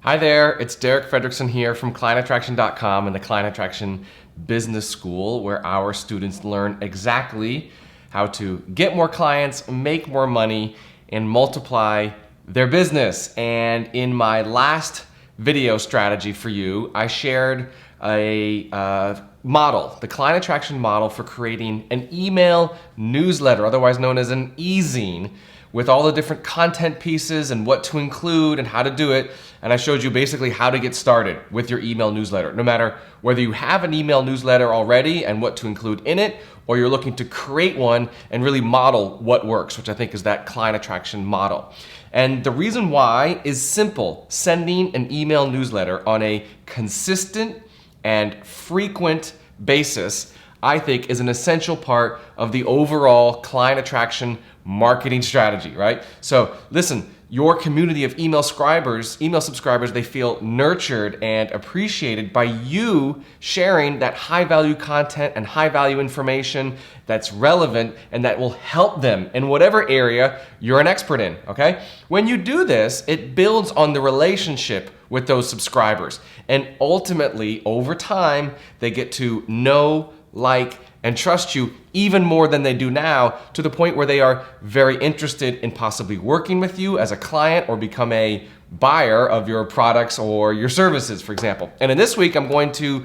Hi there, it's Derek Fredrickson here from clientattraction.com and the Client Attraction Business School, where our students learn exactly how to get more clients, make more money, and multiply their business. And in my last video strategy for you, I shared a model, the client attraction model for creating an email newsletter, otherwise known as an e-zine, with all the different content pieces and what to include and how to do it. And I showed you basically how to get started with your email newsletter, no matter whether you have an email newsletter already and what to include in it, or you're looking to create one and really model what works, which I think is that client attraction model. And the reason why is simple. Sending an email newsletter on a consistent and frequent basis, I think, is an essential part of the overall client attraction marketing strategy, right? So listen, your community of email subscribers, they feel nurtured and appreciated by you sharing that high value content and high value information that's relevant and that will help them in whatever area you're an expert in, okay? When you do this, it builds on the relationship with those subscribers. And ultimately, over time, they get to know, like, and trust you even more than they do now, to the point where they are very interested in possibly working with you as a client or become a buyer of your products or your services, for example. And in this week, I'm going to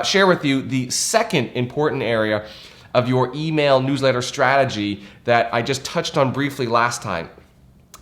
share with you the second important area of your email newsletter strategy that I just touched on briefly last time.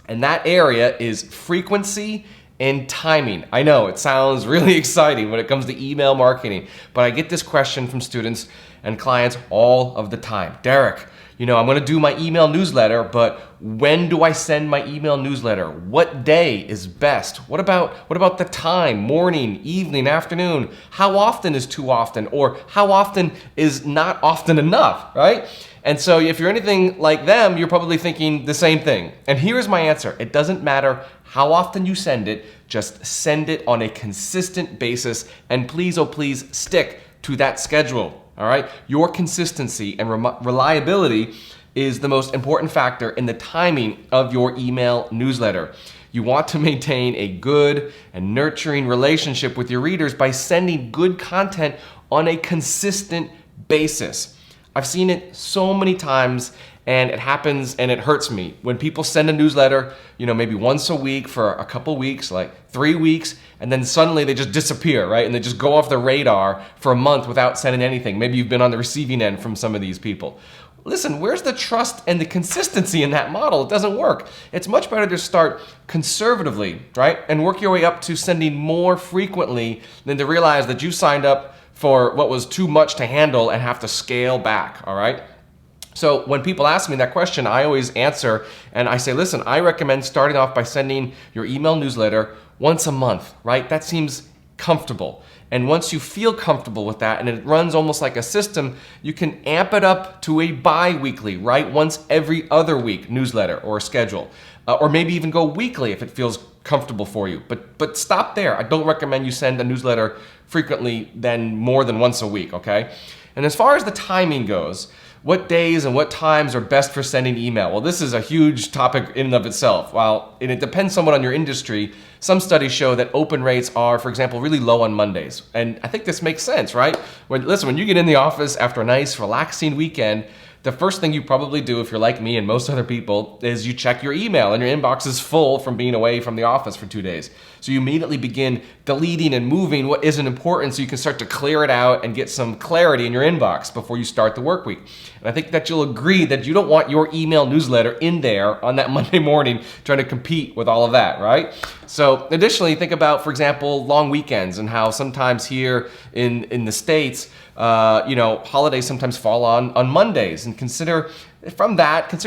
And that area is frequency and timing. I know it sounds really exciting when it comes to email marketing, but I get this question from students and clients all of the time. Derek, I'm gonna do my email newsletter, but when do I send my email newsletter? What day is best? What about the time? Morning, evening, afternoon? How often is too often? Or how often is not often enough, right? And so if you're anything like them, you're probably thinking the same thing. And here's my answer. It doesn't matter how often you send it, just send it on a consistent basis, and please, oh please, stick to that schedule, all right? Your consistency and reliability is the most important factor in the timing of your email newsletter. You want to maintain a good and nurturing relationship with your readers by sending good content on a consistent basis. I've seen it so many times, and it happens and it hurts me when people send a newsletter, maybe once a week for a couple weeks, like 3 weeks, and then suddenly they just disappear, right? And they just go off the radar for a month without sending anything. Maybe you've been on the receiving end from some of these people. Listen, where's the trust and the consistency in that model? It doesn't work. It's much better to start conservatively, right? And work your way up to sending more frequently than to realize that you signed up for what was too much to handle and have to scale back, all right? So when people ask me that question, I always answer and I say, listen, I recommend starting off by sending your email newsletter once a month, right? That seems comfortable. And once you feel comfortable with that and it runs almost like a system, you can amp it up to a bi-weekly, right? Once every other week newsletter or schedule. Or maybe even go weekly if it feels comfortable for you. But stop there. I don't recommend you send a newsletter frequently more than once a week, okay? And as far as the timing goes, what days and what times are best for sending email? Well, this is a huge topic in and of itself. And it depends somewhat on your industry. Some studies show that open rates are, for example, really low on Mondays. And I think this makes sense, right? When you get in the office after a nice, relaxing weekend, the first thing you probably do, if you're like me and most other people, is you check your email, and your inbox is full from being away from the office for 2 days. So you immediately begin deleting and moving what isn't important so you can start to clear it out and get some clarity in your inbox before you start the work week. And I think that you'll agree that you don't want your email newsletter in there on that Monday morning trying to compete with all of that, right? So additionally, think about, for example, long weekends and how sometimes here in the States, holidays sometimes fall on Mondays, and consider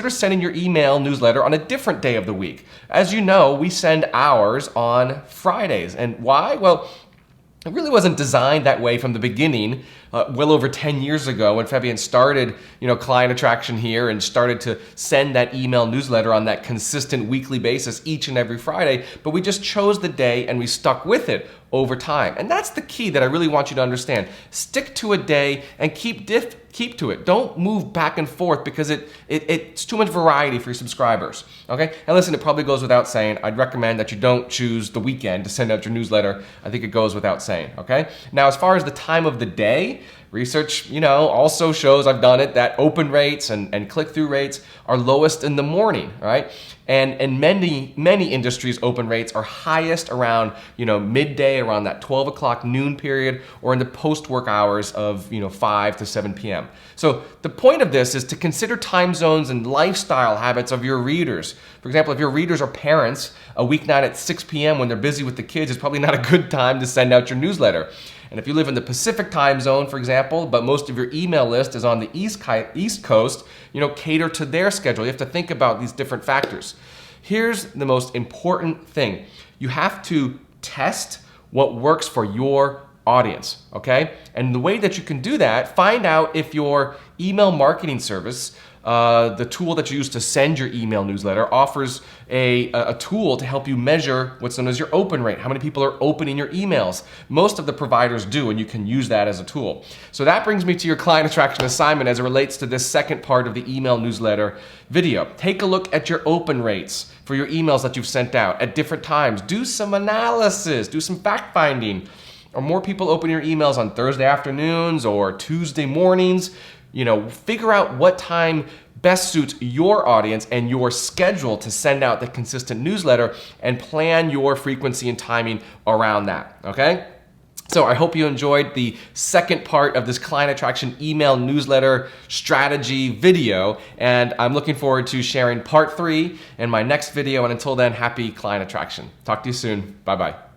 sending your email newsletter on a different day of the week. As you know, we send ours on Fridays. And why? Well, it really wasn't designed that way from the beginning, well over 10 years ago when Fabienne started, Client Attraction here and started to send that email newsletter on that consistent weekly basis each and every Friday. But we just chose the day and we stuck with it over time. And that's the key that I really want you to understand. Stick to a day and keep keep to it. Don't move back and forth because it's too much variety for your subscribers, okay? And listen, it probably goes without saying, I'd recommend that you don't choose the weekend to send out your newsletter. I think it goes without saying, okay? Now, as far as the time of the day, research, also shows, I've done it, that open rates and click-through rates are lowest in the morning, right? And in many industries, open rates are highest around, midday, around that 12 o'clock noon period, or in the post-work hours of, 5 to 7 p.m. So the point of this is to consider time zones and lifestyle habits of your readers. For example, if your readers are parents, a weeknight at 6 p.m. when they're busy with the kids is probably not a good time to send out your newsletter. And if you live in the Pacific time zone, for example, but most of your email list is on the East Coast, cater to their schedule. You have to think about these different factors. Here's the most important thing. You have to test what works for your audience, okay? And the way that you can do that, find out if your email marketing service, the tool that you use to send your email newsletter, offers a tool to help you measure what's known as your open rate, how many people are opening your emails. Most of the providers do, and you can use that as a tool. So that brings me to your client attraction assignment as it relates to this second part of the email newsletter video. Take a look at your open rates for your emails that you've sent out at different times. Do some analysis, do some fact finding. Are more people opening your emails on Thursday afternoons or Tuesday mornings? Figure out what time best suits your audience and your schedule to send out the consistent newsletter, and plan your frequency and timing around that, okay? So I hope you enjoyed the second part of this client attraction email newsletter strategy video, and I'm looking forward to sharing part 3 in my next video, and until then, happy client attraction. Talk to you soon. Bye-bye.